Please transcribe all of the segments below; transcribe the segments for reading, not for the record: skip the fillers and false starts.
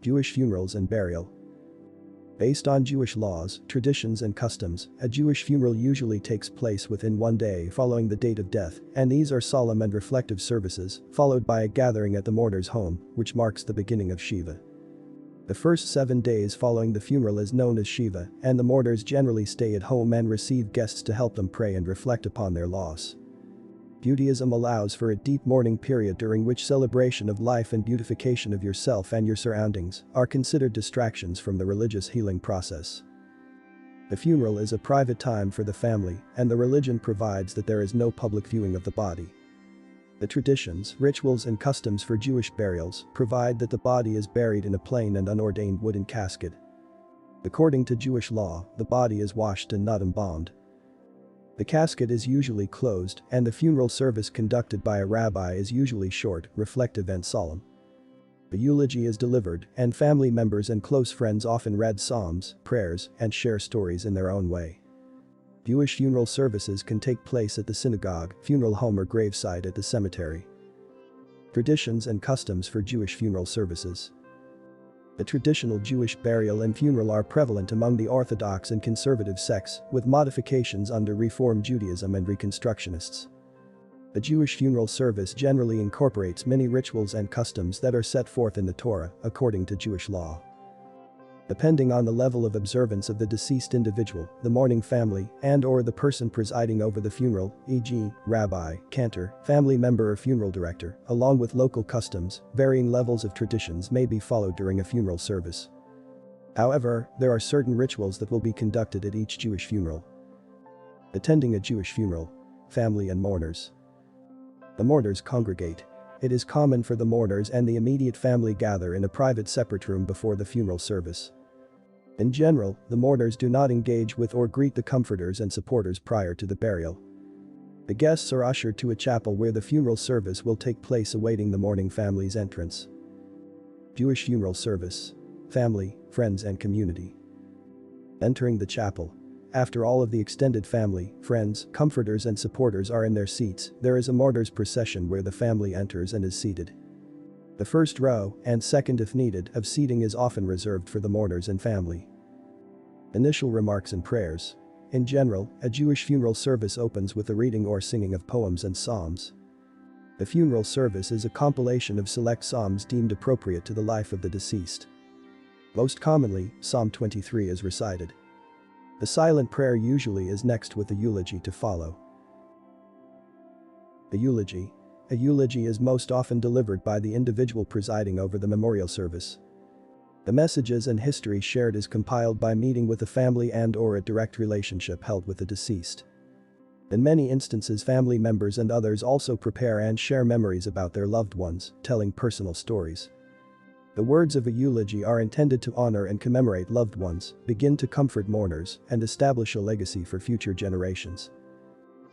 Jewish funerals and burial. Based on Jewish laws, traditions and customs, a Jewish funeral usually takes place within one day following the date of death, and these are solemn and reflective services, followed by a gathering at the mourner's home, which marks the beginning of Shiva. The first 7 days following the funeral is known as Shiva, and the mourners generally stay at home and receive guests to help them pray and reflect upon their loss. Judaism allows for a deep mourning period during which celebration of life and beautification of yourself and your surroundings are considered distractions from the religious healing process. The funeral is a private time for the family, and the religion provides that there is no public viewing of the body. The traditions, rituals and customs for Jewish burials provide that the body is buried in a plain and unordained wooden casket. According to Jewish law, the body is washed and not embalmed. The casket is usually closed, and the funeral service conducted by a rabbi is usually short, reflective and solemn. The eulogy is delivered, and family members and close friends often read psalms, prayers, and share stories in their own way. Jewish funeral services can take place at the synagogue, funeral home or gravesite at the cemetery. Traditions and customs for Jewish funeral services. The traditional Jewish burial and funeral are prevalent among the Orthodox and conservative sects, with modifications under Reform Judaism and Reconstructionists. The Jewish funeral service generally incorporates many rituals and customs that are set forth in the Torah, according to Jewish law. Depending on the level of observance of the deceased individual, the mourning family, and/or the person presiding over the funeral, e.g., rabbi, cantor, family member or funeral director, along with local customs, varying levels of traditions may be followed during a funeral service. However, there are certain rituals that will be conducted at each Jewish funeral. Attending a Jewish funeral. Family and mourners. The mourners congregate. It is common for the mourners and the immediate family gather in a private separate room before the funeral service. In general, the mourners do not engage with or greet the comforters and supporters prior to the burial. The guests are ushered to a chapel where the funeral service will take place awaiting the mourning family's entrance. Jewish funeral service. Family, friends and community. Entering the chapel. After all of the extended family, friends, comforters and supporters are in their seats, there is a mourners procession where the family enters and is seated. The first row, and second if needed, of seating is often reserved for the mourners and family. Initial remarks and prayers. In general, a Jewish funeral service opens with a reading or singing of poems and psalms. The funeral service is a compilation of select psalms deemed appropriate to the life of the deceased. Most commonly, Psalm 23 is recited. The silent prayer usually is next with the eulogy to follow. The eulogy. A eulogy is most often delivered by the individual presiding over the memorial service. The messages and history shared is compiled by meeting with the family and/or a direct relationship held with the deceased. In many instances, family members and others also prepare and share memories about their loved ones, telling personal stories. The words of a eulogy are intended to honor and commemorate loved ones, begin to comfort mourners, and establish a legacy for future generations.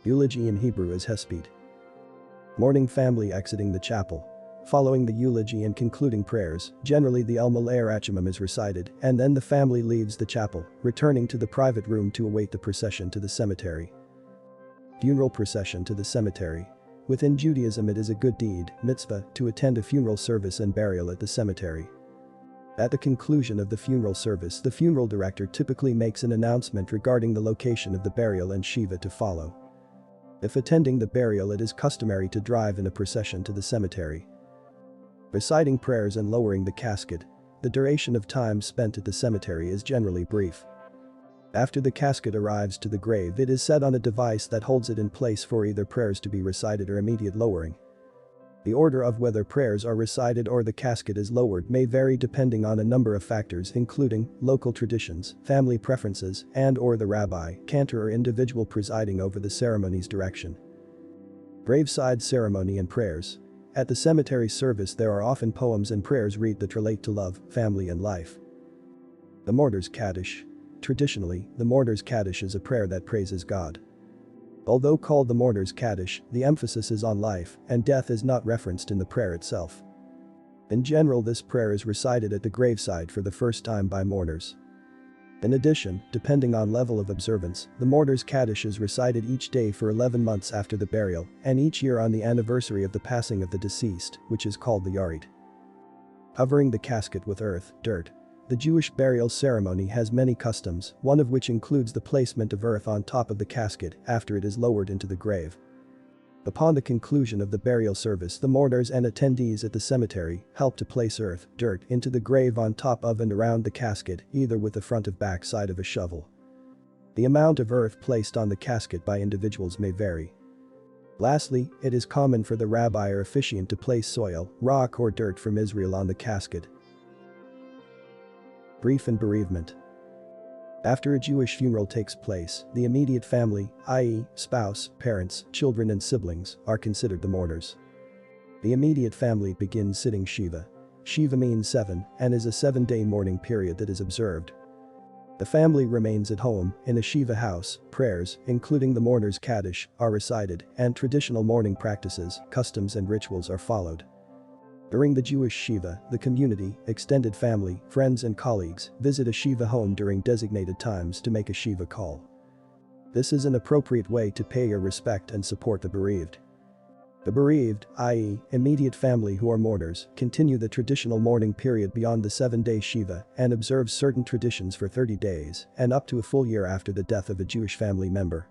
Eulogy in Hebrew is hesped. Mourning family exiting the chapel. Following the eulogy and concluding prayers, generally the El Malay Rachimim is recited, and then the family leaves the chapel, returning to the private room to await the procession to the cemetery. Funeral procession to the cemetery. Within Judaism, it is a good deed, mitzvah, to attend a funeral service and burial at the cemetery. At the conclusion of the funeral service, the funeral director typically makes an announcement regarding the location of the burial and Shiva to follow. If attending the burial, it is customary to drive in a procession to the cemetery. Reciting prayers and lowering the casket. The duration of time spent at the cemetery is generally brief. After the casket arrives to the grave, it is set on a device that holds it in place for either prayers to be recited or immediate lowering. The order of whether prayers are recited or the casket is lowered may vary depending on a number of factors, including local traditions, family preferences, and/or the rabbi, cantor or individual presiding over the ceremony's direction. Graveside ceremony and prayers. At the cemetery service, there are often poems and prayers read that relate to love, family and life. The mourner's Kaddish. Traditionally, the mourner's Kaddish is a prayer that praises God. Although called the mourner's Kaddish, the emphasis is on life, and death is not referenced in the prayer itself. In general, this prayer is recited at the graveside for the first time by mourners. In addition, depending on level of observance, the mourner's Kaddish is recited each day for 11 months after the burial, and each year on the anniversary of the passing of the deceased, which is called the Yarit. Covering the casket with earth, dirt. The Jewish burial ceremony has many customs, one of which includes the placement of earth on top of the casket after it is lowered into the grave. Upon the conclusion of the burial service, the mourners and attendees at the cemetery help to place earth, dirt, into the grave on top of and around the casket, either with the front or back side of a shovel. The amount of earth placed on the casket by individuals may vary. Lastly, it is common for the rabbi or officiant to place soil, rock or dirt from Israel on the casket. Grief and bereavement. After a Jewish funeral takes place, the immediate family, i.e., spouse, parents, children and siblings, are considered the mourners. The immediate family begins sitting Shiva. Shiva means 7 and is a 7-day mourning period that is observed. The family remains at home, in a Shiva house, prayers, including the mourner's Kaddish, are recited, and traditional mourning practices, customs and rituals are followed. During the Jewish Shiva, the community, extended family, friends and colleagues visit a Shiva home during designated times to make a Shiva call. This is an appropriate way to pay your respect and support the bereaved. The bereaved, i.e., immediate family who are mourners, continue the traditional mourning period beyond the 7-day Shiva and observe certain traditions for 30 days and up to a full year after the death of a Jewish family member.